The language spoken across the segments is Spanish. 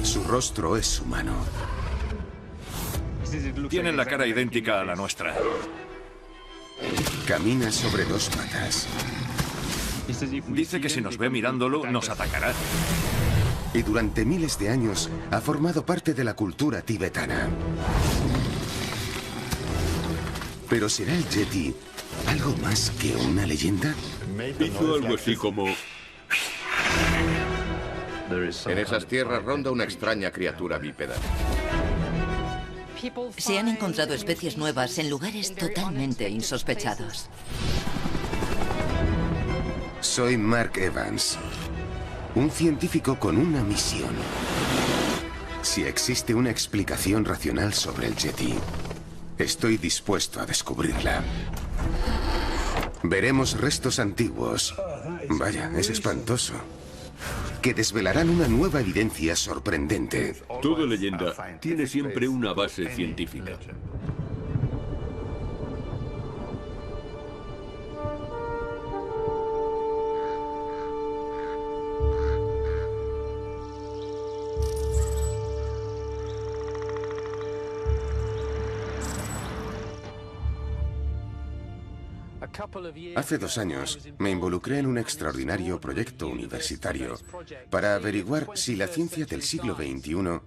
Su rostro es humano. Tienen la cara idéntica a la nuestra. Camina sobre dos patas. Dice que si nos ve mirándolo, nos atacará. Y durante miles de años ha formado parte de la cultura tibetana. Pero ¿será el Yeti algo más que una leyenda? Hizo algo así como... En esas tierras ronda una extraña criatura bípeda. Se han encontrado especies nuevas en lugares totalmente insospechados. Soy Mark Evans, un científico con una misión. Si existe una explicación racional sobre el Yeti, estoy dispuesto a descubrirla. Veremos restos antiguos. Vaya, es espantoso. Que desvelarán una nueva evidencia sorprendente. Toda leyenda tiene siempre una base científica. Hace 2 años me involucré en un extraordinario proyecto universitario para averiguar si la ciencia del siglo XXI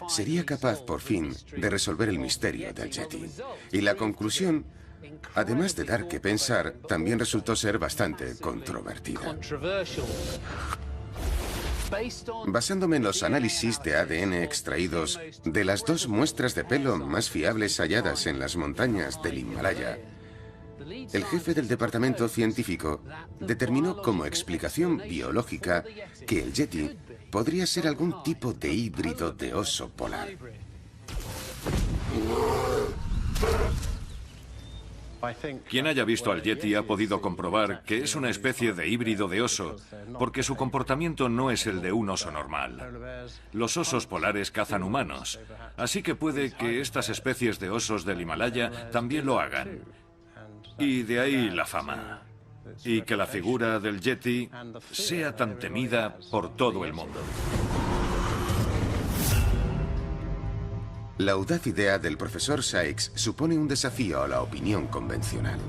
sería capaz por fin de resolver el misterio del Yeti. Y la conclusión, además de dar que pensar, también resultó ser bastante controvertida. Basándome en los análisis de ADN extraídos de las 2 muestras de pelo más fiables halladas en las montañas del Himalaya, el jefe del departamento científico determinó como explicación biológica que el Yeti podría ser algún tipo de híbrido de oso polar. Quien haya visto al Yeti ha podido comprobar que es una especie de híbrido de oso, porque su comportamiento no es el de un oso normal. Los osos polares cazan humanos, así que puede que estas especies de osos del Himalaya también lo hagan. Y de ahí la fama. Y que la figura del Yeti sea tan temida por todo el mundo. La audaz idea del profesor Sykes supone un desafío a la opinión convencional.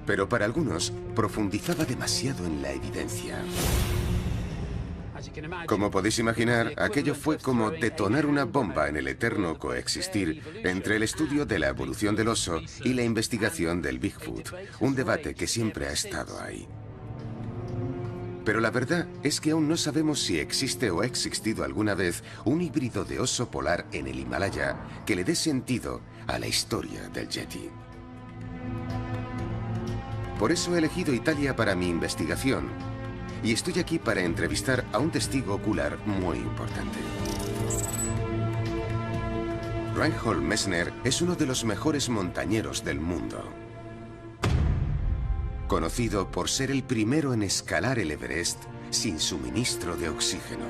Pero para algunos, profundizaba demasiado en la evidencia. Como podéis imaginar, aquello fue como detonar una bomba en el eterno coexistir entre el estudio de la evolución del oso y la investigación del Bigfoot, un debate que siempre ha estado ahí. Pero la verdad es que aún no sabemos si existe o ha existido alguna vez un híbrido de oso polar en el Himalaya que le dé sentido a la historia del Yeti. Por eso he elegido Italia para mi investigación. Y estoy aquí para entrevistar a un testigo ocular muy importante. Reinhold Messner es uno de los mejores montañeros del mundo. Conocido por ser el primero en escalar el Everest sin suministro de oxígeno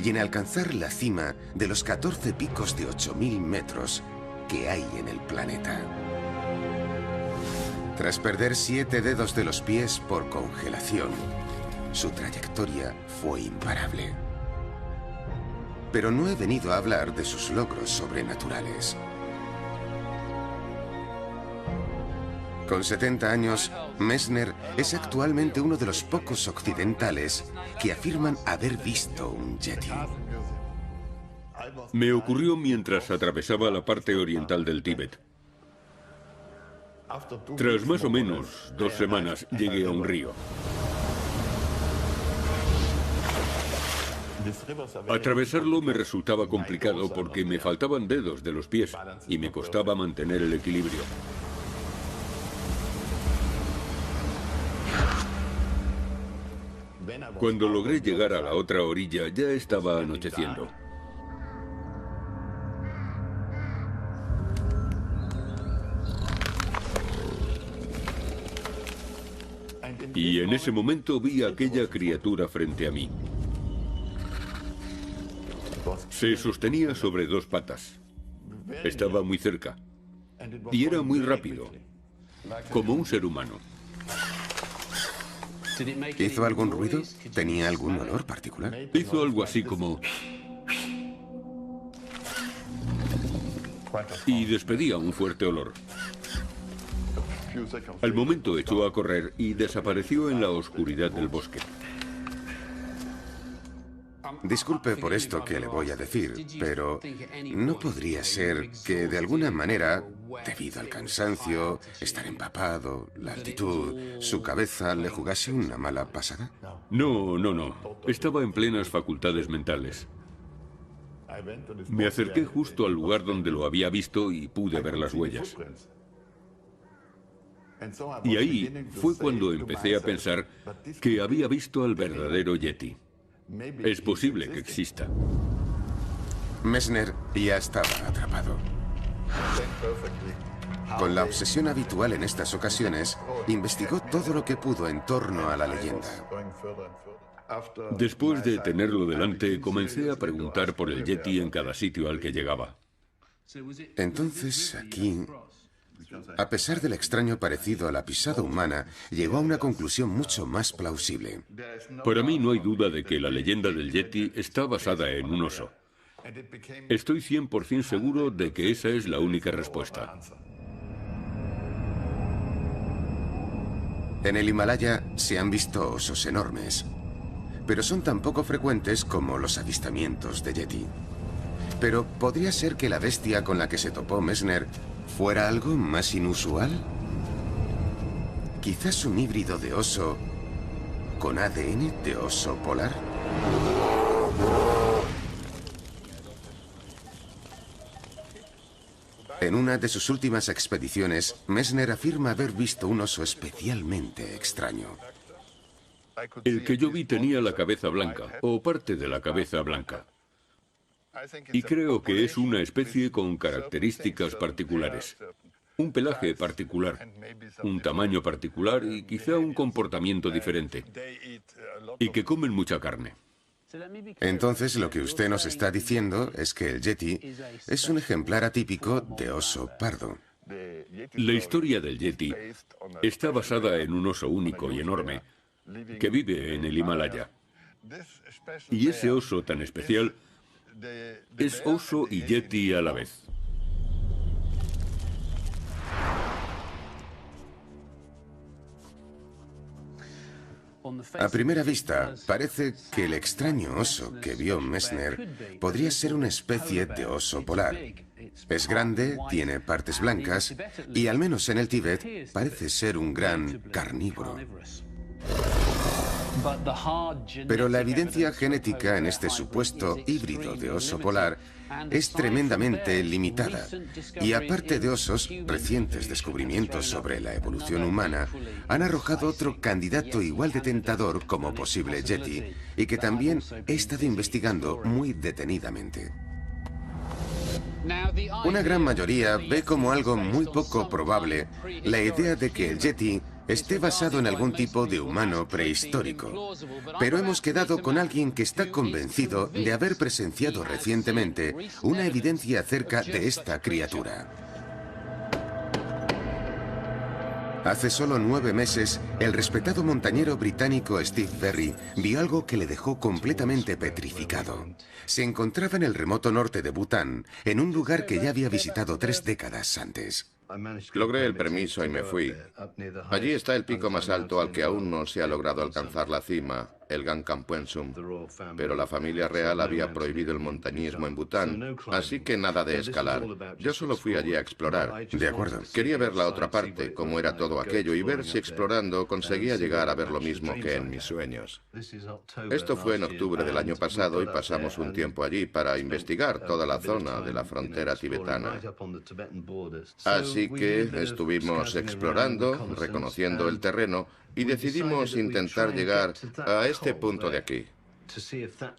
y en alcanzar la cima de los 14 picos de 8.000 metros que hay en el planeta. Tras perder 7 dedos de los pies por congelación, su trayectoria fue imparable. Pero no he venido a hablar de sus logros sobrenaturales. Con 70 años, Messner es actualmente uno de los pocos occidentales que afirman haber visto un Yeti. Me ocurrió mientras atravesaba la parte oriental del Tíbet. Tras más o menos 2 semanas, llegué a un río. Atravesarlo me resultaba complicado porque me faltaban dedos de los pies y me costaba mantener el equilibrio. Cuando logré llegar a la otra orilla, ya estaba anocheciendo. Y en ese momento vi a aquella criatura frente a mí. Se sostenía sobre 2 patas. Estaba muy cerca. Y era muy rápido, como un ser humano. ¿Hizo algún ruido? ¿Tenía algún olor particular? Hizo algo así como... y despedía un fuerte olor. Al momento echó a correr y desapareció en la oscuridad del bosque. Disculpe por esto que le voy a decir, pero ¿no podría ser que de alguna manera, debido al cansancio, estar empapado, la altitud, su cabeza le jugase una mala pasada? No. Estaba en plenas facultades mentales. Me acerqué justo al lugar donde lo había visto y pude ver las huellas. Y ahí fue cuando empecé a pensar que había visto al verdadero Yeti. Es posible que exista. Messner ya estaba atrapado. Con la obsesión habitual en estas ocasiones, investigó todo lo que pudo en torno a la leyenda. Después de tenerlo delante, comencé a preguntar por el Yeti en cada sitio al que llegaba. Entonces, aquí, a pesar del extraño parecido a la pisada humana, llegó a una conclusión mucho más plausible. Para mí no hay duda de que la leyenda del Yeti está basada en un oso. Estoy 100% seguro de que esa es la única respuesta. En el Himalaya se han visto osos enormes, pero son tan poco frecuentes como los avistamientos de Yeti. Pero ¿podría ser que la bestia con la que se topó Messner fuera algo más inusual? ¿Quizás un híbrido de oso con ADN de oso polar? En una de sus últimas expediciones, Messner afirma haber visto un oso especialmente extraño. El que yo vi tenía la cabeza blanca, o parte de la cabeza blanca. Y creo que es una especie con características particulares. Un pelaje particular, un tamaño particular y quizá un comportamiento diferente. Y que comen mucha carne. Entonces lo que usted nos está diciendo es que el Yeti es un ejemplar atípico de oso pardo. La historia del Yeti está basada en un oso único y enorme que vive en el Himalaya. Y ese oso tan especial es oso y Yeti a la vez. A primera vista, parece que el extraño oso que vio Messner podría ser una especie de oso polar. Es grande, tiene partes blancas y, al menos en el Tíbet, parece ser un gran carnívoro. Pero la evidencia genética en este supuesto híbrido de oso polar es tremendamente limitada. Y aparte de osos, recientes descubrimientos sobre la evolución humana han arrojado otro candidato igual de tentador como posible Yeti, y que también he estado investigando muy detenidamente. Una gran mayoría ve como algo muy poco probable la idea de que el Yeti esté basado en algún tipo de humano prehistórico. Pero hemos quedado con alguien que está convencido de haber presenciado recientemente una evidencia acerca de esta criatura. Hace solo 9 meses, el respetado montañero británico Steve Berry vio algo que le dejó completamente petrificado. Se encontraba en el remoto norte de Bután, en un lugar que ya había visitado 3 décadas antes. Logré el permiso y me fui. Allí está el pico más alto al que aún no se ha logrado alcanzar la cima, el Gankampuensum. Pero la familia real había prohibido el montañismo en Bután, así que nada de escalar. Yo solo fui allí a explorar. De acuerdo. Quería ver la otra parte, cómo era todo aquello, y ver si explorando conseguía llegar a ver lo mismo que en mis sueños. Esto fue en octubre del año pasado y pasamos un tiempo allí para investigar toda la zona de la frontera tibetana. Así que estuvimos explorando, reconociendo el terreno, y decidimos intentar llegar a este punto de aquí.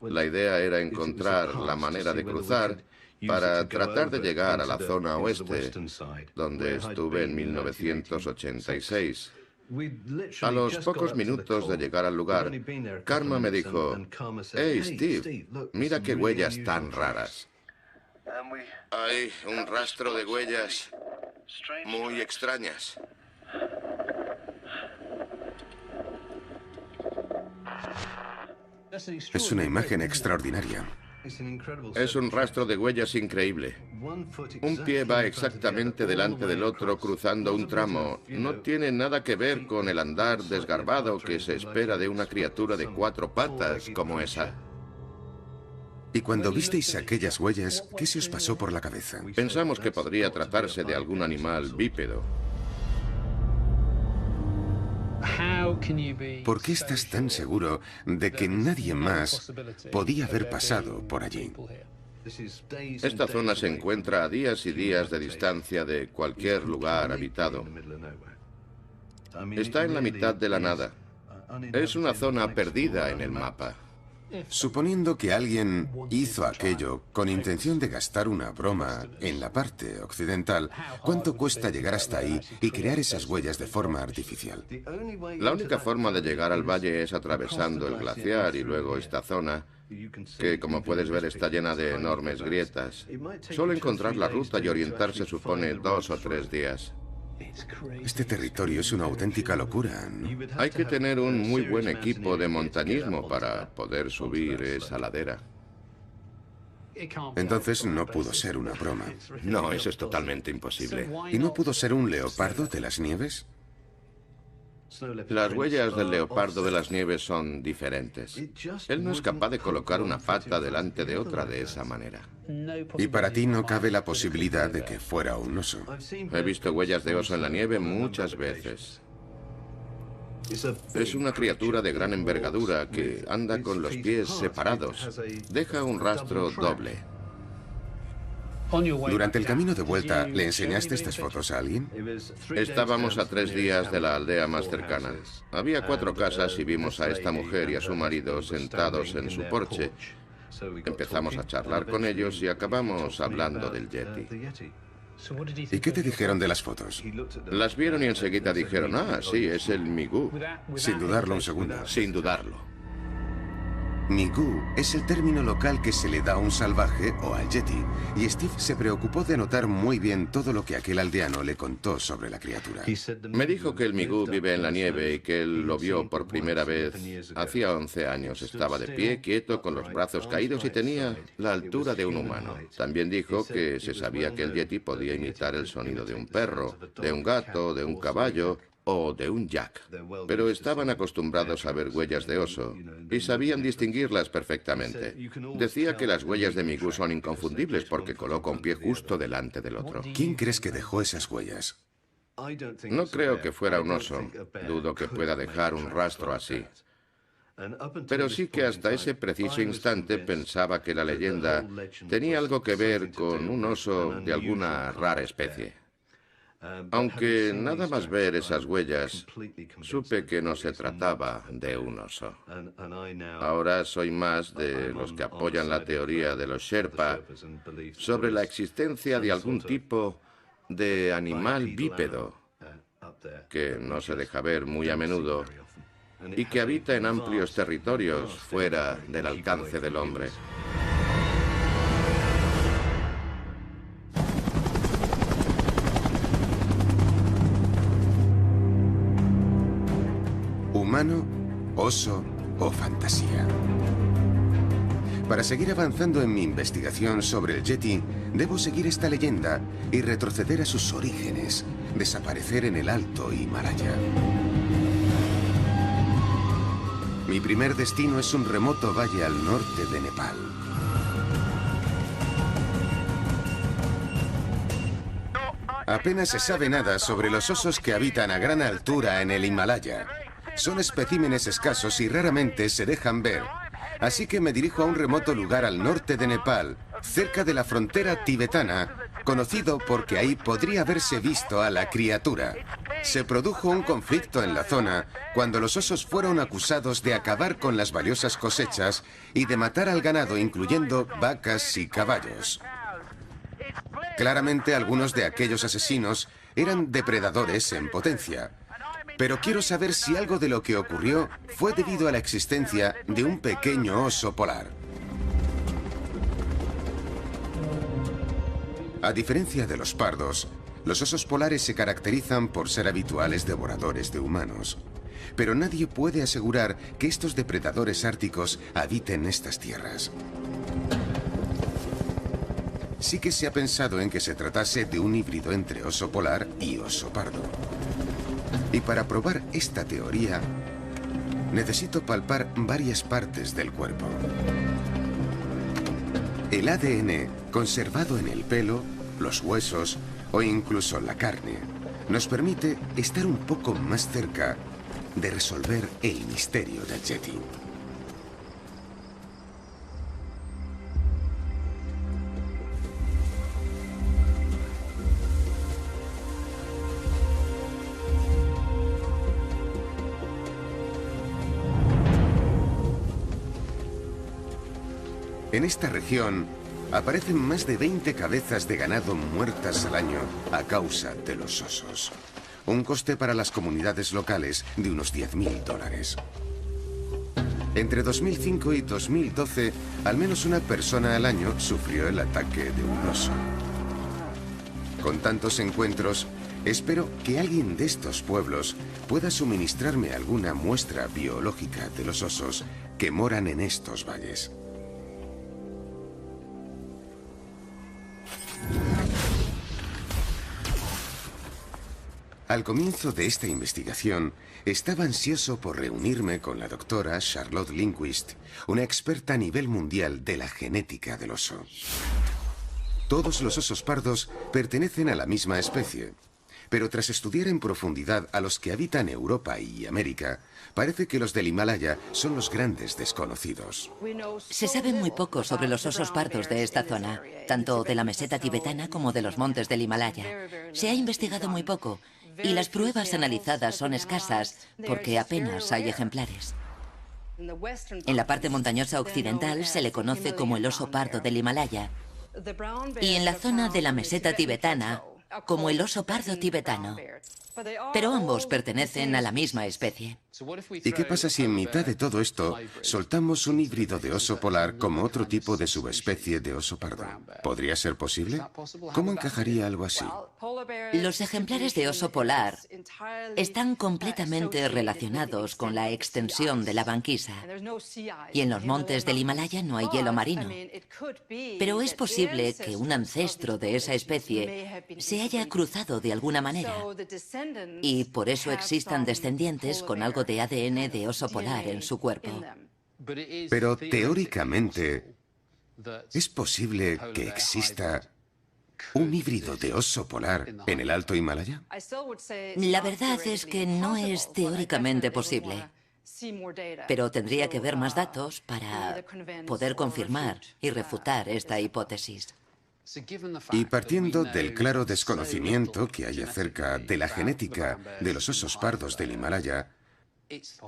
La idea era encontrar la manera de cruzar para tratar de llegar a la zona oeste, donde estuve en 1986. A los pocos minutos de llegar al lugar, Karma me dijo: «Hey, Steve, mira qué huellas tan raras». Hay un rastro de huellas muy extrañas. Es una imagen extraordinaria. Es un rastro de huellas increíble. Un pie va exactamente delante del otro cruzando un tramo. No tiene nada que ver con el andar desgarbado que se espera de una criatura de 4 patas como esa. Y cuando visteis aquellas huellas, ¿qué se os pasó por la cabeza? Pensamos que podría tratarse de algún animal bípedo. ¿Por qué estás tan seguro de que nadie más podía haber pasado por allí? Esta zona se encuentra a días y días de distancia de cualquier lugar habitado. Está en la mitad de la nada. Es una zona perdida en el mapa. Suponiendo que alguien hizo aquello con intención de gastar una broma en la parte occidental, ¿cuánto cuesta llegar hasta ahí y crear esas huellas de forma artificial? La única forma de llegar al valle es atravesando el glaciar y luego esta zona, que como puedes ver está llena de enormes grietas. Solo encontrar la ruta y orientarse supone 2 o 3 días. Este territorio es una auténtica locura, ¿no? Hay que tener un muy buen equipo de montañismo para poder subir esa ladera. Entonces no pudo ser una broma. No, eso es totalmente imposible. ¿Y no pudo ser un leopardo de las nieves? Las huellas del leopardo de las nieves son diferentes. Él no es capaz de colocar una pata delante de otra de esa manera. Y para ti no cabe la posibilidad de que fuera un oso. He visto huellas de oso en la nieve muchas veces. Es una criatura de gran envergadura que anda con los pies separados. Deja un rastro doble. Durante el camino de vuelta, ¿le enseñaste estas fotos a alguien? Estábamos a 3 días de la aldea más cercana. Había 4 casas y vimos a esta mujer y a su marido sentados en su porche. Empezamos a charlar con ellos y acabamos hablando del Yeti. ¿Y qué te dijeron de las fotos? Las vieron y enseguida dijeron, ah, sí, es el Migu. Sin dudarlo un segundo. Sin dudarlo. Migu es el término local que se le da a un salvaje o al yeti, y Steve se preocupó de notar muy bien todo lo que aquel aldeano le contó sobre la criatura. Me dijo que el Migu vive en la nieve y que él lo vio por primera vez hacía 11 años. Estaba de pie, quieto, con los brazos caídos y tenía la altura de un humano. También dijo que se sabía que el yeti podía imitar el sonido de un perro, de un gato, de un caballo o de un yak, pero estaban acostumbrados a ver huellas de oso y sabían distinguirlas perfectamente. Decía que las huellas de Migu son inconfundibles porque coloca un pie justo delante del otro. ¿Quién crees que dejó esas huellas? No creo que fuera un oso. Dudo que pueda dejar un rastro así. Pero sí que hasta ese preciso instante pensaba que la leyenda tenía algo que ver con un oso de alguna rara especie. Aunque nada más ver esas huellas, supe que no se trataba de un oso. Ahora soy más de los que apoyan la teoría de los Sherpa sobre la existencia de algún tipo de animal bípedo que no se deja ver muy a menudo y que habita en amplios territorios fuera del alcance del hombre. ¿Humano, oso o fantasía? Para seguir avanzando en mi investigación sobre el Yeti, debo seguir esta leyenda y retroceder a sus orígenes, desaparecer en el Alto Himalaya. Mi primer destino es un remoto valle al norte de Nepal. Apenas se sabe nada sobre los osos que habitan a gran altura en el Himalaya. Son especímenes escasos y raramente se dejan ver. Así que me dirijo a un remoto lugar al norte de Nepal, cerca de la frontera tibetana, conocido porque ahí podría haberse visto a la criatura. Se produjo un conflicto en la zona cuando los osos fueron acusados de acabar con las valiosas cosechas y de matar al ganado, incluyendo vacas y caballos. Claramente algunos de aquellos asesinos eran depredadores en potencia. Pero quiero saber si algo de lo que ocurrió fue debido a la existencia de un pequeño oso polar. A diferencia de los pardos, los osos polares se caracterizan por ser habituales devoradores de humanos. pero nadie puede asegurar que estos depredadores árticos habiten estas tierras. Sí que se ha pensado en que se tratase de un híbrido entre oso polar y oso pardo. Y para probar esta teoría, necesito palpar varias partes del cuerpo. El ADN, conservado en el pelo, los huesos o incluso la carne, nos permite estar un poco más cerca de resolver el misterio del Yeti. En esta región aparecen más de 20 cabezas de ganado muertas al año a causa de los osos. Un coste para las comunidades locales de unos $10.000. Entre 2005 y 2012, al menos una persona al año sufrió el ataque de un oso. Con tantos encuentros, espero que alguien de estos pueblos pueda suministrarme alguna muestra biológica de los osos que moran en estos valles. Al comienzo de esta investigación, estaba ansioso por reunirme con la doctora Charlotte Lindquist, una experta a nivel mundial de la genética del oso. Todos los osos pardos pertenecen a la misma especie, pero tras estudiar en profundidad a los que habitan Europa y América, parece que los del Himalaya son los grandes desconocidos. Se sabe muy poco sobre los osos pardos de esta zona, tanto de la meseta tibetana como de los montes del Himalaya. Se ha investigado muy poco, y las pruebas analizadas son escasas porque apenas hay ejemplares. En la parte montañosa occidental se le conoce como el oso pardo del Himalaya, y en la zona de la meseta tibetana como el oso pardo tibetano. Pero ambos pertenecen a la misma especie. ¿Y qué pasa si en mitad de todo esto soltamos un híbrido de oso polar como otro tipo de subespecie de oso pardo? ¿Podría ser posible? ¿Cómo encajaría algo así? Los ejemplares de oso polar están completamente relacionados con la extensión de la banquisa. Y en los montes del Himalaya no hay hielo marino. Pero es posible que un ancestro de esa especie se haya cruzado de alguna manera. Y por eso existan descendientes con algo de ADN de oso polar en su cuerpo. Pero teóricamente, ¿es posible que exista un híbrido de oso polar en el Alto Himalaya? La verdad es que no es teóricamente posible. Pero tendría que ver más datos para poder confirmar y refutar esta hipótesis. Y partiendo del claro desconocimiento que hay acerca de la genética de los osos pardos del Himalaya,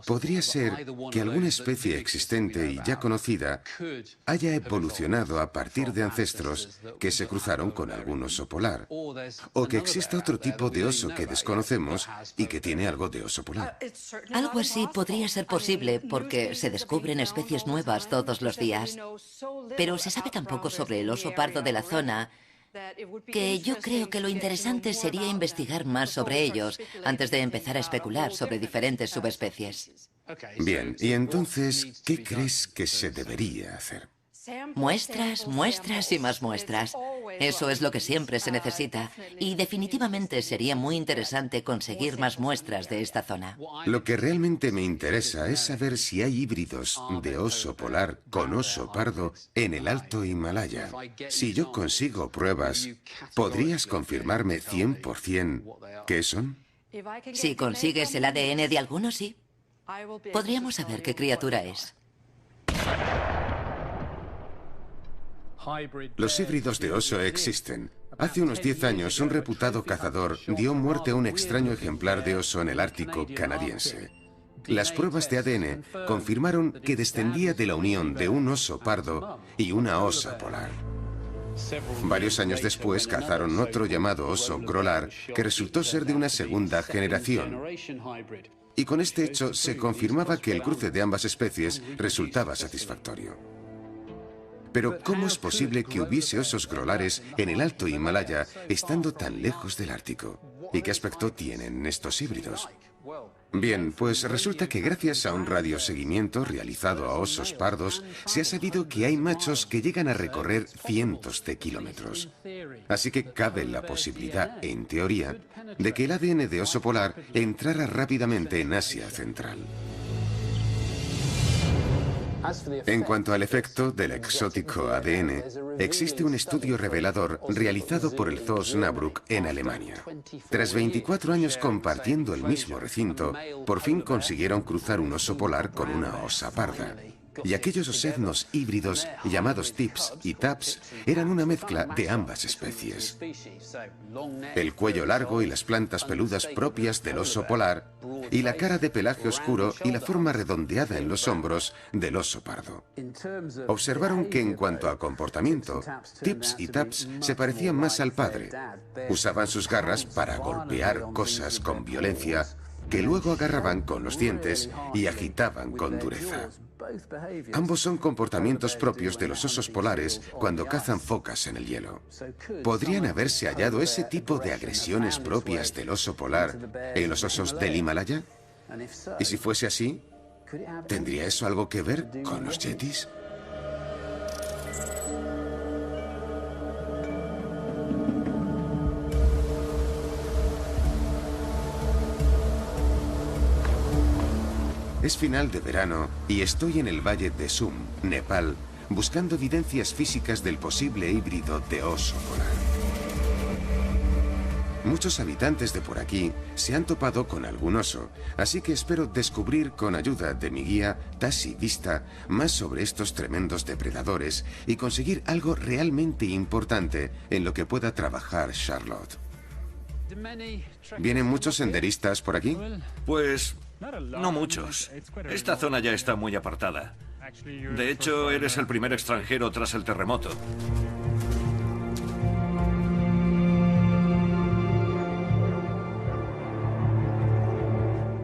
podría ser que alguna especie existente y ya conocida haya evolucionado a partir de ancestros que se cruzaron con algún oso polar, o que exista otro tipo de oso que desconocemos y que tiene algo de oso polar. Algo así podría ser posible porque se descubren especies nuevas todos los días. Pero se sabe tan poco sobre el oso pardo de la zona que yo creo que lo interesante sería investigar más sobre ellos antes de empezar a especular sobre diferentes subespecies. Bien, y entonces, ¿qué crees que se debería hacer? Muestras, muestras y más muestras. Eso es lo que siempre se necesita. Y definitivamente sería muy interesante conseguir más muestras de esta zona. Lo que realmente me interesa es saber si hay híbridos de oso polar con oso pardo en el Alto Himalaya. Si yo consigo pruebas, ¿podrías confirmarme 100% qué son? Si consigues el ADN de alguno, sí. Podríamos saber qué criatura es. Los híbridos de oso existen. Hace unos 10 años, un reputado cazador dio muerte a un extraño ejemplar de oso en el Ártico canadiense. Las pruebas de ADN confirmaron que descendía de la unión de un oso pardo y una osa polar. Varios años después cazaron otro llamado oso grolar que resultó ser de una segunda generación. Y con este hecho se confirmaba que el cruce de ambas especies resultaba satisfactorio. Pero ¿cómo es posible que hubiese osos grolares en el Alto Himalaya estando tan lejos del Ártico? ¿Y qué aspecto tienen estos híbridos? Bien, pues resulta que gracias a un radioseguimiento realizado a osos pardos, se ha sabido que hay machos que llegan a recorrer cientos de kilómetros. Así que cabe la posibilidad, en teoría, de que el ADN de oso polar entrara rápidamente en Asia Central. En cuanto al efecto del exótico ADN, existe un estudio revelador realizado por el Zoo Osnabrück en Alemania. Tras 24 años compartiendo el mismo recinto, por fin consiguieron cruzar un oso polar con una osa parda. Y aquellos osednos híbridos llamados tips y taps eran una mezcla de ambas especies. El cuello largo y las plantas peludas propias del oso polar, y la cara de pelaje oscuro y la forma redondeada en los hombros del oso pardo. Observaron que en cuanto a comportamiento, tips y taps se parecían más al padre. Usaban sus garras para golpear cosas con violencia, que luego agarraban con los dientes y agitaban con dureza. Ambos son comportamientos propios de los osos polares cuando cazan focas en el hielo. ¿Podrían haberse hallado ese tipo de agresiones propias del oso polar en los osos del Himalaya? Y si fuese así, ¿tendría eso algo que ver con los yetis? Es final de verano y estoy en el valle de Sum, Nepal, buscando evidencias físicas del posible híbrido de oso polar. Muchos habitantes de por aquí se han topado con algún oso, así que espero descubrir con ayuda de mi guía, Tasi Vista, más sobre estos tremendos depredadores y conseguir algo realmente importante en lo que pueda trabajar Charlotte. ¿Vienen muchos senderistas por aquí? Pues no muchos. Esta zona ya está muy apartada. De hecho, eres el primer extranjero tras el terremoto.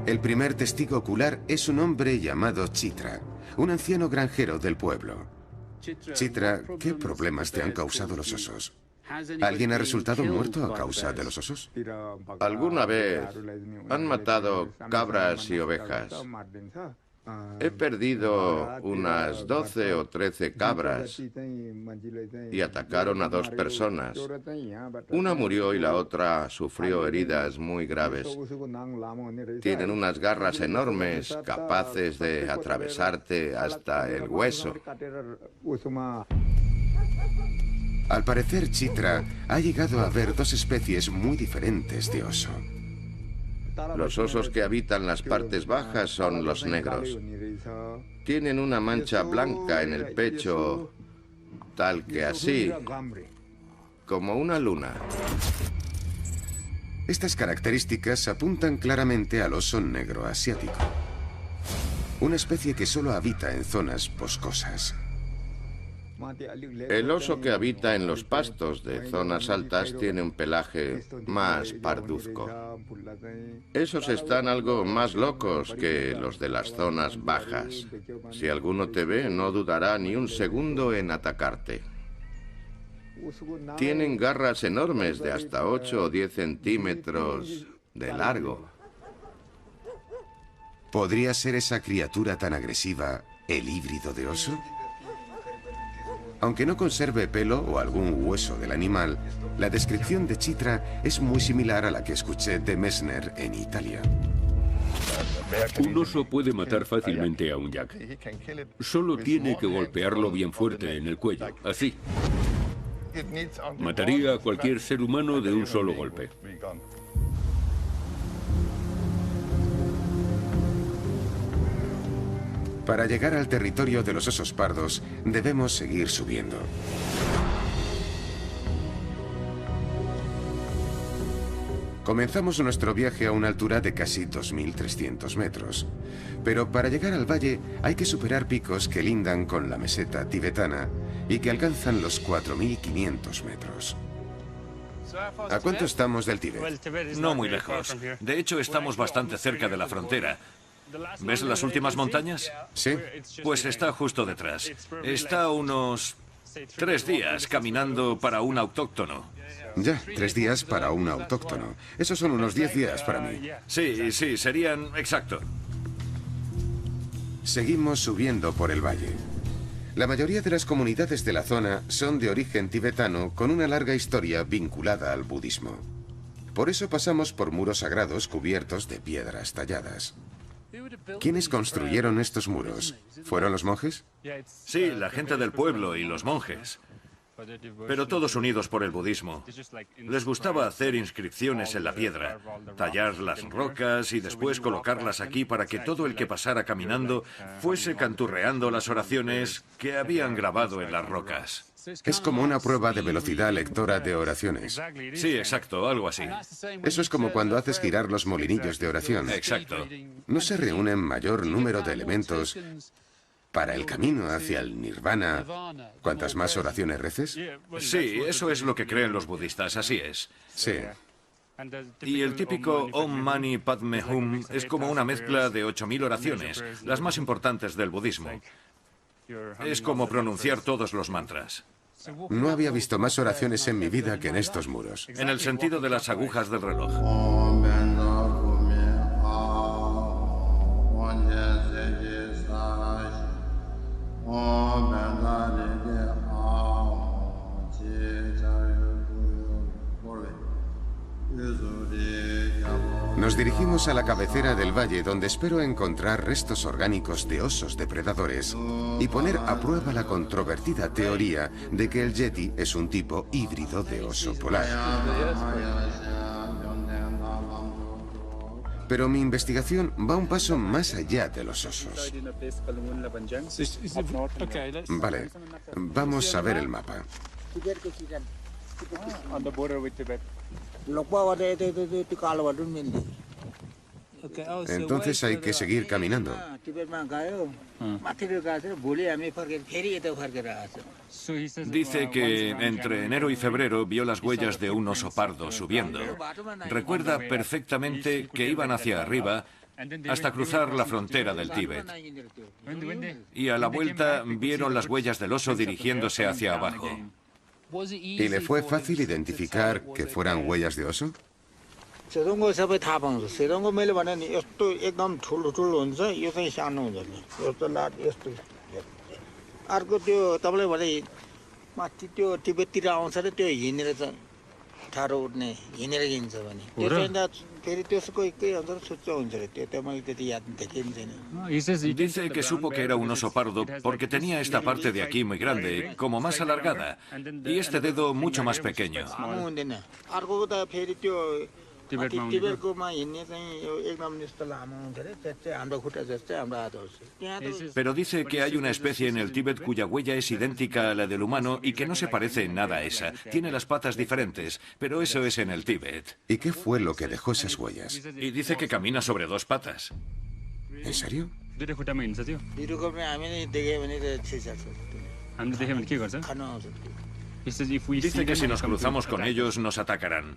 El primer testigo ocular es un hombre llamado Chitra, un anciano granjero del pueblo. Chitra, ¿qué problemas te han causado los osos? ¿Alguien ha resultado muerto a causa de los osos? Alguna vez han matado cabras y ovejas. He perdido unas 12 o 13 cabras y atacaron a 2 personas. Una murió y la otra sufrió heridas muy graves. Tienen unas garras enormes, capaces de atravesarte hasta el hueso. Al parecer, Chitra ha llegado a ver 2 especies muy diferentes de oso. Los osos que habitan las partes bajas son los negros. Tienen una mancha blanca en el pecho, tal que así, como una luna. Estas características apuntan claramente al oso negro asiático, una especie que solo habita en zonas boscosas. El oso que habita en los pastos de zonas altas tiene un pelaje más parduzco. Esos están algo más locos que los de las zonas bajas. Si alguno te ve, no dudará ni un segundo en atacarte. Tienen garras enormes de hasta 8 o 10 centímetros de largo. ¿Podría ser esa criatura tan agresiva el híbrido de oso? Aunque no conserve pelo o algún hueso del animal, la descripción de Chitra es muy similar a la que escuché de Messner en Italia. Un oso puede matar fácilmente a un yak. Solo tiene que golpearlo bien fuerte en el cuello, así. Mataría a cualquier ser humano de un solo golpe. Para llegar al territorio de los osos pardos, debemos seguir subiendo. Comenzamos nuestro viaje a una altura de casi 2.300 metros. Pero para llegar al valle hay que superar picos que lindan con la meseta tibetana y que alcanzan los 4.500 metros. ¿A cuánto estamos del Tíbet? No muy lejos. De hecho, estamos bastante cerca de la frontera. ¿Ves las últimas montañas? Sí. Pues está justo detrás. Está a unos 3 días caminando para un autóctono. Ya, 3 días para un autóctono. Esos son unos 10 días para mí. Sí, serían... Exacto. Seguimos subiendo por el valle. La mayoría de las comunidades de la zona son de origen tibetano con una larga historia vinculada al budismo. Por eso pasamos por muros sagrados cubiertos de piedras talladas. ¿Quiénes construyeron estos muros? ¿Fueron los monjes? Sí, la gente del pueblo y los monjes. Pero todos unidos por el budismo. Les gustaba hacer inscripciones en la piedra, tallar las rocas y después colocarlas aquí para que todo el que pasara caminando fuese canturreando las oraciones que habían grabado en las rocas. Es como una prueba de velocidad lectora de oraciones. Sí, exacto, algo así. Eso es como cuando haces girar los molinillos de oración. Exacto. ¿No se reúnen mayor número de elementos para el camino hacia el nirvana cuantas más oraciones reces? Sí, eso es lo que creen los budistas, así es. Sí. Y el típico Om Mani Padme Hum es como una mezcla de 8000 oraciones, las más importantes del budismo. Es como pronunciar todos los mantras. No había visto más oraciones en mi vida que en estos muros. En el sentido de las agujas del reloj. Nos dirigimos a la cabecera del valle donde espero encontrar restos orgánicos de osos depredadores y poner a prueba la controvertida teoría de que el yeti es un tipo híbrido de oso polar. Pero mi investigación va un paso más allá de los osos. Vale, vamos a ver el mapa. Entonces hay que seguir caminando. Dice que entre enero y febrero vio las huellas de un oso pardo subiendo. Recuerda perfectamente que iban hacia arriba hasta cruzar la frontera del Tíbet. Y a la vuelta vieron las huellas del oso dirigiéndose hacia abajo. ¿Y le fue fácil identificar que fueran huellas de oso? Dice que supo que era un oso pardo porque tenía esta parte de aquí muy grande, como más alargada, y este dedo mucho más pequeño. Pero dice que hay una especie en el Tíbet cuya huella es idéntica a la del humano y que no se parece en nada a esa. Tiene las patas diferentes, pero eso es en el Tíbet. ¿Y qué fue lo que dejó esas huellas? Y dice que camina sobre 2 patas. ¿En serio? Dice que si nos cruzamos con ellos nos atacarán.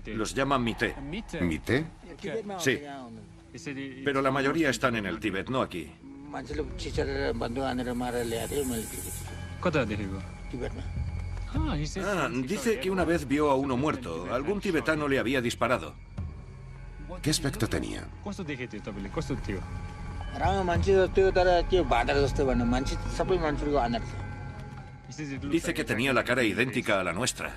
Los llaman mité. ¿Mité? Sí. Pero la mayoría están en el Tíbet, no aquí. Dice que una vez vio a uno muerto. Algún tibetano le había disparado. ¿Qué aspecto tenía? Dice que tenía la cara idéntica a la nuestra.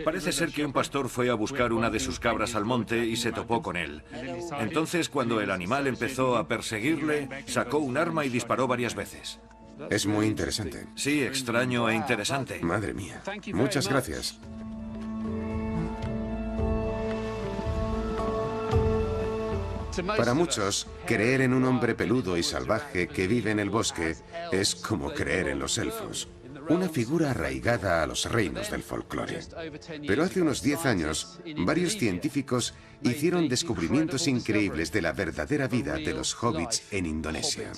Parece ser que un pastor fue a buscar una de sus cabras al monte y se topó con él. Entonces, cuando el animal empezó a perseguirle, sacó un arma y disparó varias veces. Es muy interesante. Sí, extraño e interesante. Madre mía. Muchas gracias. Para muchos, creer en un hombre peludo y salvaje que vive en el bosque es como creer en los elfos, una figura arraigada a los reinos del folclore. Pero hace unos 10 años, varios científicos hicieron descubrimientos increíbles de la verdadera vida de los hobbits en Indonesia.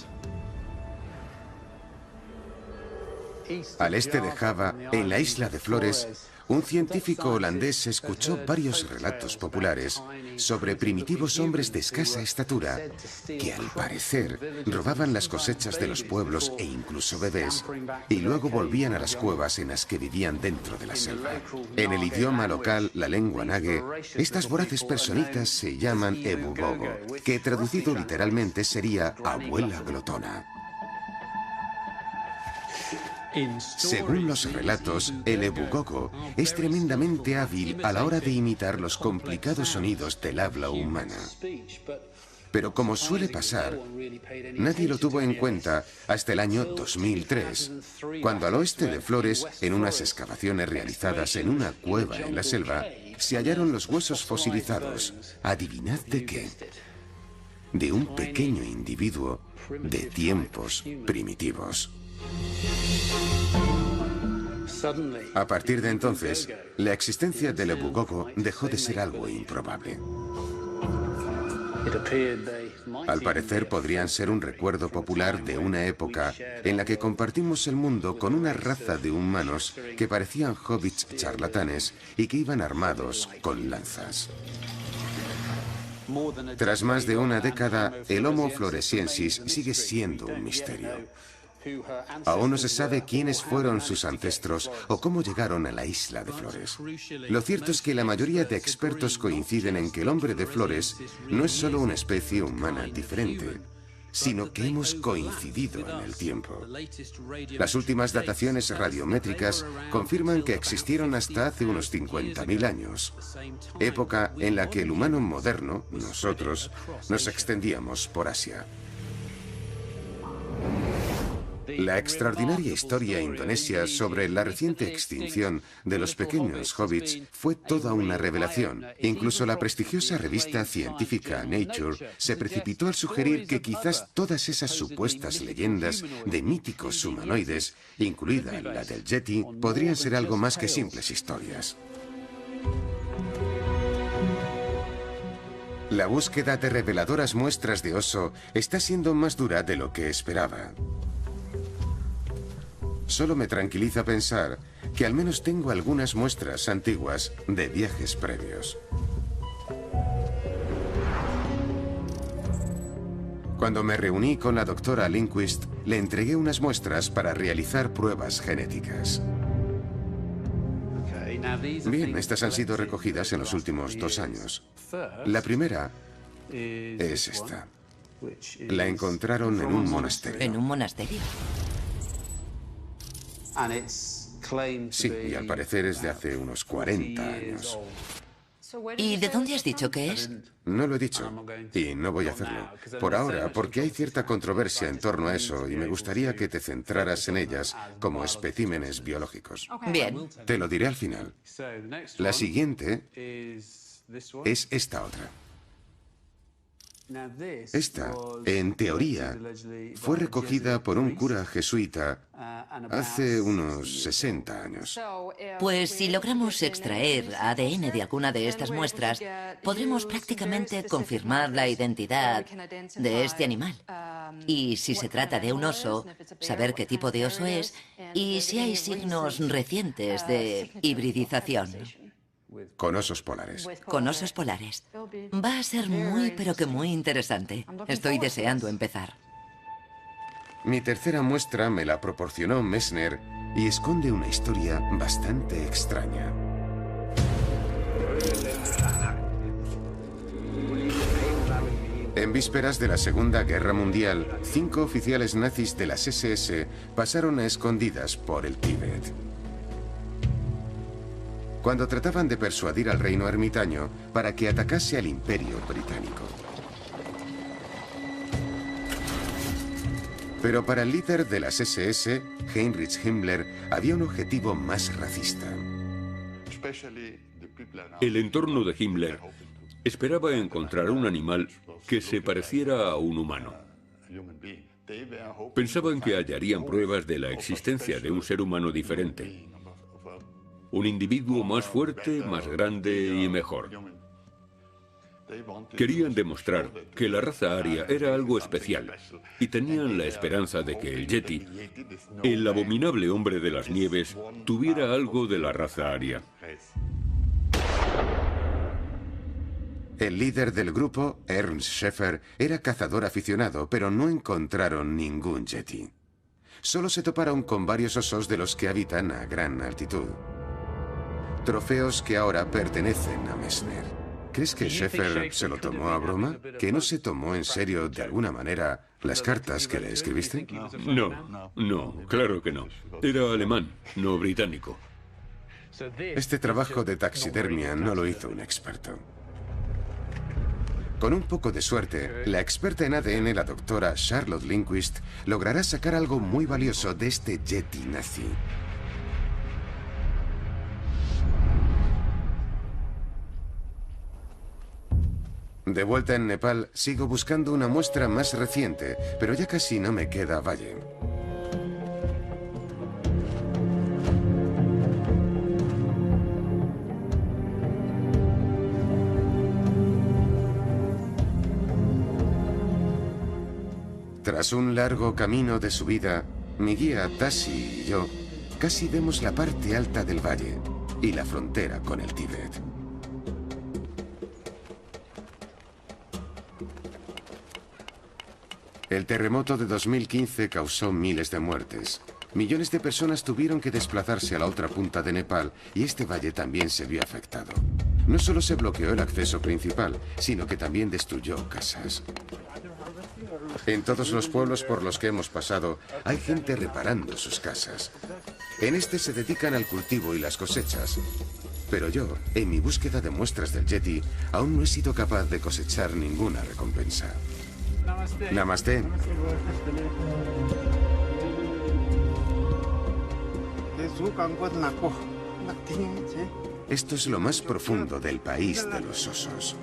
Al este de Java, en la isla de Flores, un científico holandés escuchó varios relatos populares sobre primitivos hombres de escasa estatura que al parecer robaban las cosechas de los pueblos e incluso bebés y luego volvían a las cuevas en las que vivían dentro de la selva. En el idioma local, la lengua nague, estas voraces personitas se llaman ebugogo, que traducido literalmente sería abuela glotona. Según los relatos, el ebugogo es tremendamente hábil a la hora de imitar los complicados sonidos del habla humana. Pero como suele pasar, nadie lo tuvo en cuenta hasta el año 2003, cuando al oeste de Flores, en unas excavaciones realizadas en una cueva en la selva, se hallaron los huesos fosilizados. ¿Adivinad de qué? De un pequeño individuo de tiempos primitivos. A partir de entonces, la existencia del ebugogo dejó de ser algo improbable. Al parecer podrían ser un recuerdo popular de una época en la que compartimos el mundo con una raza de humanos que parecían hobbits charlatanes y que iban armados con lanzas. Tras más de una década, el Homo floresiensis sigue siendo un misterio. Aún no se sabe quiénes fueron sus ancestros o cómo llegaron a la isla de Flores. Lo cierto es que la mayoría de expertos coinciden en que el hombre de Flores no es solo una especie humana diferente, sino que hemos coincidido en el tiempo. Las últimas dataciones radiométricas confirman que existieron hasta hace unos 50.000 años, época en la que el humano moderno, nosotros, nos extendíamos por Asia. La extraordinaria historia indonesia sobre la reciente extinción de los pequeños hobbits fue toda una revelación. Incluso la prestigiosa revista científica Nature se precipitó al sugerir que quizás todas esas supuestas leyendas de míticos humanoides, incluida la del Yeti, podrían ser algo más que simples historias. La búsqueda de reveladoras muestras de oso está siendo más dura de lo que esperaba. Solo me tranquiliza pensar que al menos tengo algunas muestras antiguas de viajes previos. Cuando me reuní con la doctora Lindquist, le entregué unas muestras para realizar pruebas genéticas. Bien, estas han sido recogidas en los últimos 2 años. La primera es esta. La encontraron en un monasterio. ¿En un monasterio? Sí, y al parecer es de hace unos 40 años. ¿Y de dónde has dicho que es? No lo he dicho, y no voy a hacerlo. Por ahora, porque hay cierta controversia en torno a eso, y me gustaría que te centraras en ellas como especímenes biológicos. Bien. Te lo diré al final. La siguiente es esta otra. Esta, en teoría, fue recogida por un cura jesuita hace unos 60 años. Pues si logramos extraer ADN de alguna de estas muestras, podremos prácticamente confirmar la identidad de este animal. Y si se trata de un oso, saber qué tipo de oso es y si hay signos recientes de hibridización. Con osos polares. Con osos polares. Va a ser muy, pero que muy interesante. Estoy deseando empezar. Mi tercera muestra me la proporcionó Messner y esconde una historia bastante extraña. En vísperas de la Segunda Guerra Mundial, 5 oficiales nazis de las SS pasaron a escondidas por el Tíbet. Cuando trataban de persuadir al reino ermitaño para que atacase al Imperio Británico. Pero para el líder de las SS, Heinrich Himmler, había un objetivo más racista. El entorno de Himmler esperaba encontrar un animal que se pareciera a un humano. Pensaban que hallarían pruebas de la existencia de un ser humano diferente. Un individuo más fuerte, más grande y mejor. Querían demostrar que la raza aria era algo especial y tenían la esperanza de que el Yeti, el abominable hombre de las nieves, tuviera algo de la raza aria. El líder del grupo, Ernst Schäfer, era cazador aficionado, pero no encontraron ningún Yeti. Solo se toparon con varios osos de los que habitan a gran altitud. Trofeos que ahora pertenecen a Messner. ¿Crees que Schäfer se lo tomó a broma? ¿Que no se tomó en serio de alguna manera las cartas que le escribiste? No, claro que no. Era alemán, no británico. Este trabajo de taxidermia no lo hizo un experto. Con un poco de suerte, la experta en ADN, la doctora Charlotte Lindquist, logrará sacar algo muy valioso de este Yeti nazi. De vuelta en Nepal, sigo buscando una muestra más reciente, pero ya casi no me queda valle. Tras un largo camino de subida, mi guía Tasi y yo casi vemos la parte alta del valle y la frontera con el Tíbet. El terremoto de 2015 causó miles de muertes. Millones de personas tuvieron que desplazarse a la otra punta de Nepal y este valle también se vio afectado. No solo se bloqueó el acceso principal, sino que también destruyó casas. En todos los pueblos por los que hemos pasado, hay gente reparando sus casas. En este se dedican al cultivo y las cosechas. Pero yo, en mi búsqueda de muestras del Yeti, aún no he sido capaz de cosechar ninguna recompensa. Namaste. Esto es lo más profundo del país de los osos.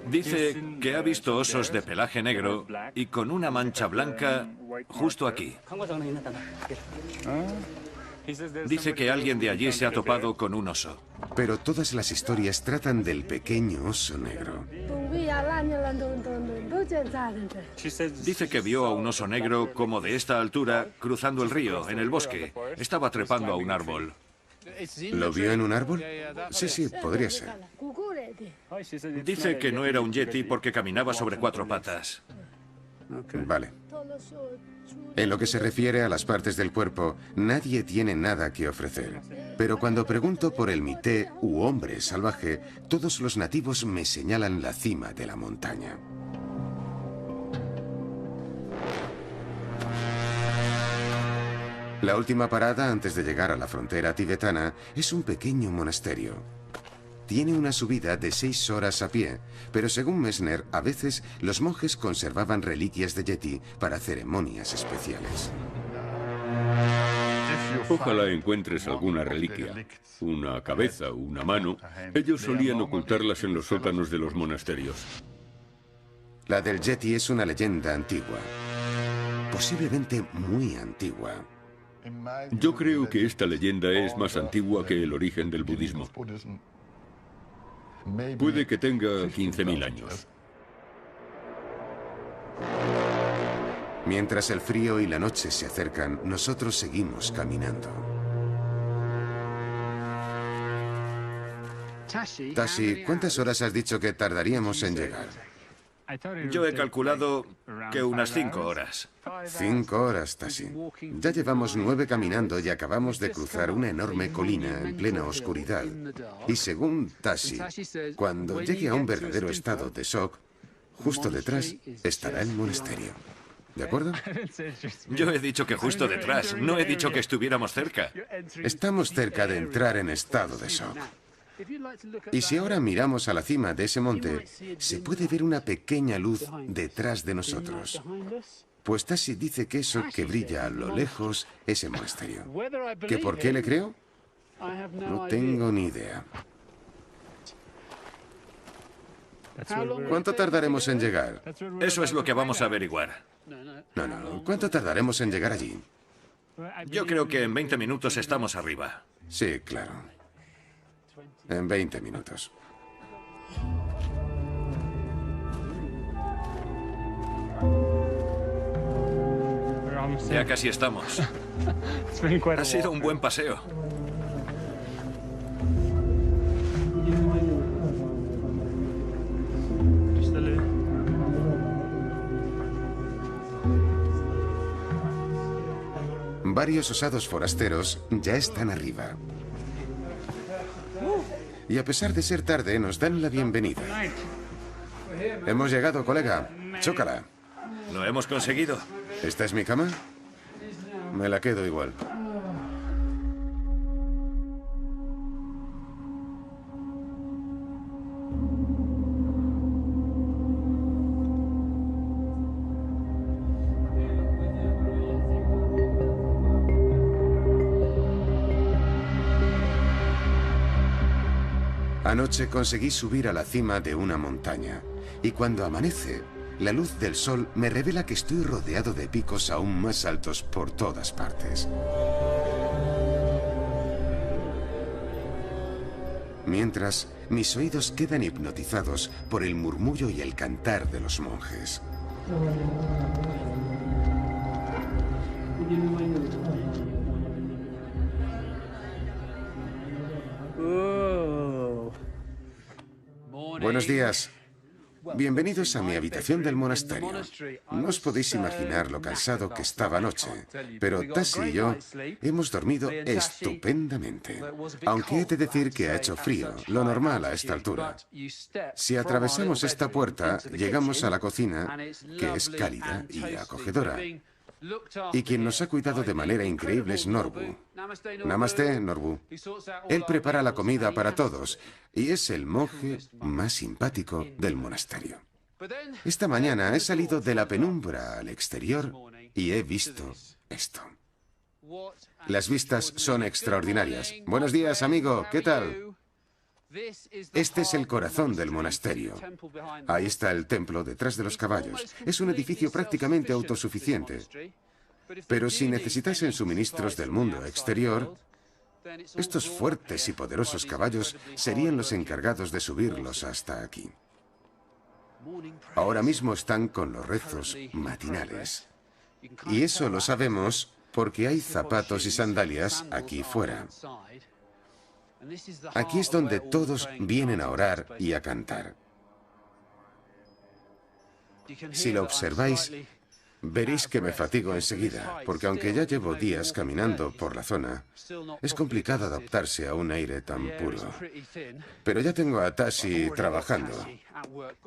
Dice que ha visto osos de pelaje negro y con una mancha blanca justo aquí. Dice que alguien de allí se ha topado con un oso. Pero todas las historias tratan del pequeño oso negro. Dice que vio a un oso negro como de esta altura cruzando el río, en el bosque. Estaba trepando a un árbol. ¿Lo vio en un árbol? Sí, podría ser. Dice que no era un yeti porque caminaba sobre 4 patas. Vale. En lo que se refiere a las partes del cuerpo, nadie tiene nada que ofrecer. Pero cuando pregunto por el mité u hombre salvaje, todos los nativos me señalan la cima de la montaña. La última parada antes de llegar a la frontera tibetana es un pequeño monasterio. Tiene una subida de 6 horas a pie, pero según Messner, a veces los monjes conservaban reliquias de Yeti para ceremonias especiales. Ojalá encuentres alguna reliquia, una cabeza o una mano. Ellos solían ocultarlas en los sótanos de los monasterios. La del Yeti es una leyenda antigua, posiblemente muy antigua. Yo creo que esta leyenda es más antigua que el origen del budismo. Puede que tenga 15.000 años. Mientras el frío y la noche se acercan, nosotros seguimos caminando. Tasi, ¿cuántas horas has dicho que tardaríamos en llegar? Yo he calculado que unas 5 horas. 5 horas, Tasi. Ya llevamos 9 caminando y acabamos de cruzar una enorme colina en plena oscuridad. Y según Tasi, cuando llegue a un verdadero estado de shock, justo detrás estará el monasterio. ¿De acuerdo? Yo he dicho que justo detrás, no he dicho que estuviéramos cerca. Estamos cerca de entrar en estado de shock. Y si ahora miramos a la cima de ese monte, se puede ver una pequeña luz detrás de nosotros. Pues Tasi dice que eso que brilla a lo lejos es el monasterio. ¿Que por qué le creo? No tengo ni idea. ¿Cuánto tardaremos en llegar? Eso es lo que vamos a averiguar. No. ¿Cuánto tardaremos en llegar allí? Yo creo que en 20 minutos estamos arriba. Sí, claro. En 20 minutos. Ya casi estamos. Ha sido un buen paseo. Varios osados forasteros ya están arriba. Y a pesar de ser tarde, nos dan la bienvenida. Hemos llegado, colega. Chócala. Lo hemos conseguido. ¿Esta es mi cama? Me la quedo igual. Anoche conseguí subir a la cima de una montaña, y cuando amanece, la luz del sol me revela que estoy rodeado de picos aún más altos por todas partes. Mientras, mis oídos quedan hipnotizados por el murmullo y el cantar de los monjes. Buenos días. Bienvenidos a mi habitación del monasterio. No os podéis imaginar lo cansado que estaba anoche, pero Tassi y yo hemos dormido estupendamente. Aunque he de decir que ha hecho frío, lo normal a esta altura. Si atravesamos esta puerta, llegamos a la cocina, que es cálida y acogedora. Y quien nos ha cuidado de manera increíble es Norbu. Namaste, Norbu. Él prepara la comida para todos y es el monje más simpático del monasterio. Esta mañana he salido de la penumbra al exterior y he visto esto. Las vistas son extraordinarias. Buenos días, amigo. ¿Qué tal? Este es el corazón del monasterio. Ahí está el templo detrás de los caballos. Es un edificio prácticamente autosuficiente. Pero si necesitasen suministros del mundo exterior, estos fuertes y poderosos caballos serían los encargados de subirlos hasta aquí. Ahora mismo están con los rezos matinales. Y eso lo sabemos porque hay zapatos y sandalias aquí fuera. Aquí es donde todos vienen a orar y a cantar. Si lo observáis, veréis que me fatigo enseguida, porque aunque ya llevo días caminando por la zona, es complicado adaptarse a un aire tan puro. Pero ya tengo a Tassi trabajando.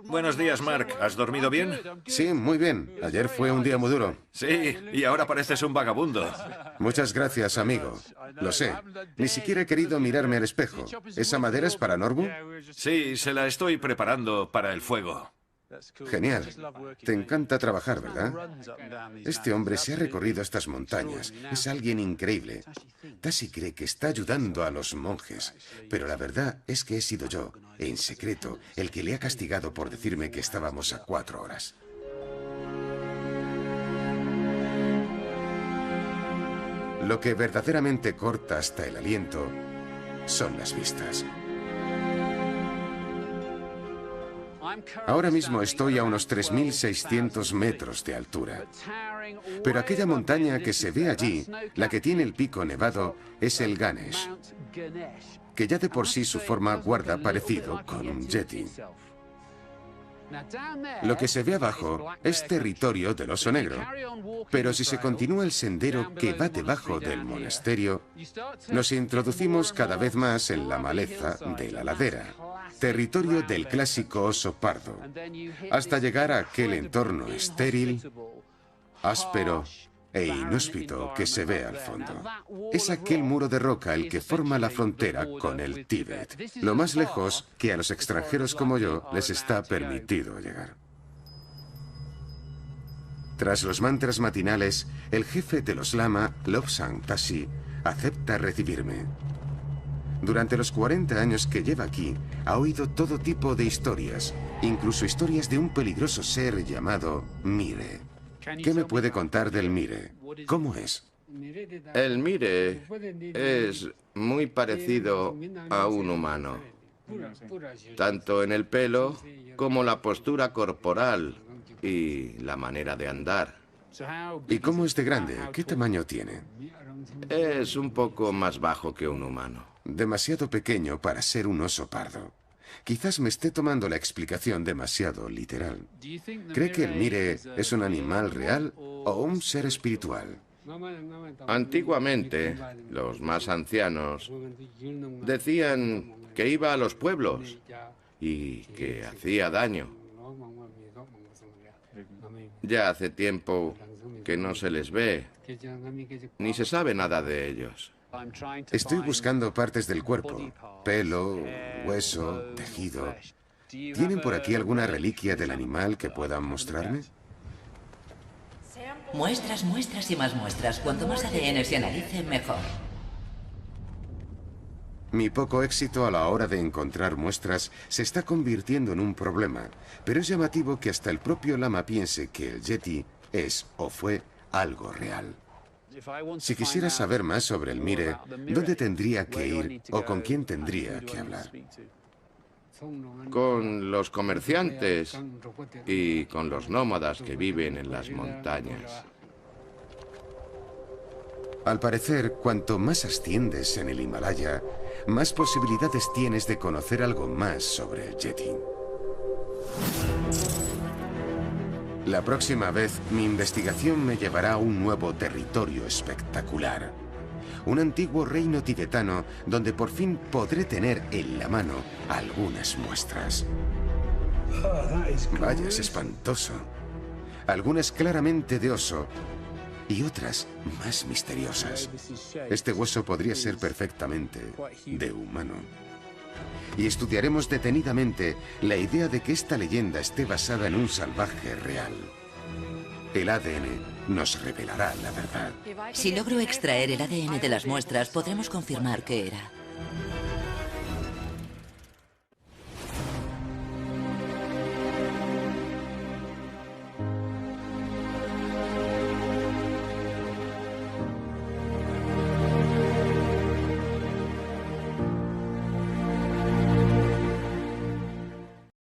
Buenos días, Mark. ¿Has dormido bien? Sí, muy bien. Ayer fue un día muy duro. Sí, y ahora pareces un vagabundo. Muchas gracias, amigo. Lo sé. Ni siquiera he querido mirarme al espejo. ¿Esa madera es para Norbu? Sí, se la estoy preparando para el fuego. Genial. Te encanta trabajar, ¿verdad? Este hombre se ha recorrido estas montañas. Es alguien increíble. Tassi cree que está ayudando a los monjes, pero la verdad es que he sido yo, en secreto, el que le ha castigado por decirme que estábamos a 4 horas. Lo que verdaderamente corta hasta el aliento son las vistas. Ahora mismo estoy a unos 3.600 metros de altura. Pero aquella montaña que se ve allí, la que tiene el pico nevado, es el Ganesh, que ya de por sí su forma guarda parecido con un yeti. Lo que se ve abajo es territorio del oso negro, pero si se continúa el sendero que va debajo del monasterio, nos introducimos cada vez más en la maleza de la ladera, territorio del clásico oso pardo, hasta llegar a aquel entorno estéril, áspero e inhóspito que se ve al fondo. Es aquel muro de roca el que forma la frontera con el Tíbet, lo más lejos que a los extranjeros como yo les está permitido llegar. Tras los mantras matinales, el jefe de los lama, Lobsang Tassi, acepta recibirme. Durante los 40 años que lleva aquí, ha oído todo tipo de historias, incluso historias de un peligroso ser llamado Mire. ¿Qué me puede contar del Mire? ¿Cómo es? El Mire es muy parecido a un humano. tanto en el pelo como la postura corporal y la manera de andar. ¿Y cómo es de grande? ¿Qué tamaño tiene? Es un poco más bajo que un humano. Demasiado pequeño para ser un oso pardo. Quizás me esté tomando la explicación demasiado literal. ¿Cree que el mire es un animal real o un ser espiritual? Antiguamente, los más ancianos decían que iba a los pueblos y que hacía daño. Ya hace tiempo que no se les ve, ni se sabe nada de ellos. Estoy buscando partes del cuerpo. Pelo, hueso, tejido. ¿Tienen por aquí alguna reliquia del animal que puedan mostrarme? Muestras, muestras y más muestras. Cuanto más ADN se analice, mejor. Mi poco éxito a la hora de encontrar muestras se está convirtiendo en un problema, pero es llamativo que hasta el propio lama piense que el Yeti es o fue algo real. Si quisiera saber más sobre el mire, ¿dónde tendría que ir o con quién tendría que hablar? Con los comerciantes y con los nómadas que viven en las montañas. Al parecer, cuanto más asciendes en el Himalaya, más posibilidades tienes de conocer algo más sobre el Yeti. La próxima vez, mi investigación me llevará a un nuevo territorio espectacular. Un antiguo reino tibetano donde por fin podré tener en la mano algunas muestras. Vaya, es espantoso. Algunas claramente de oso y otras más misteriosas. Este hueso podría ser perfectamente de humano. Y estudiaremos detenidamente la idea de que esta leyenda esté basada en un salvaje real. El ADN nos revelará la verdad. Si logro extraer el ADN de las muestras, podremos confirmar qué era.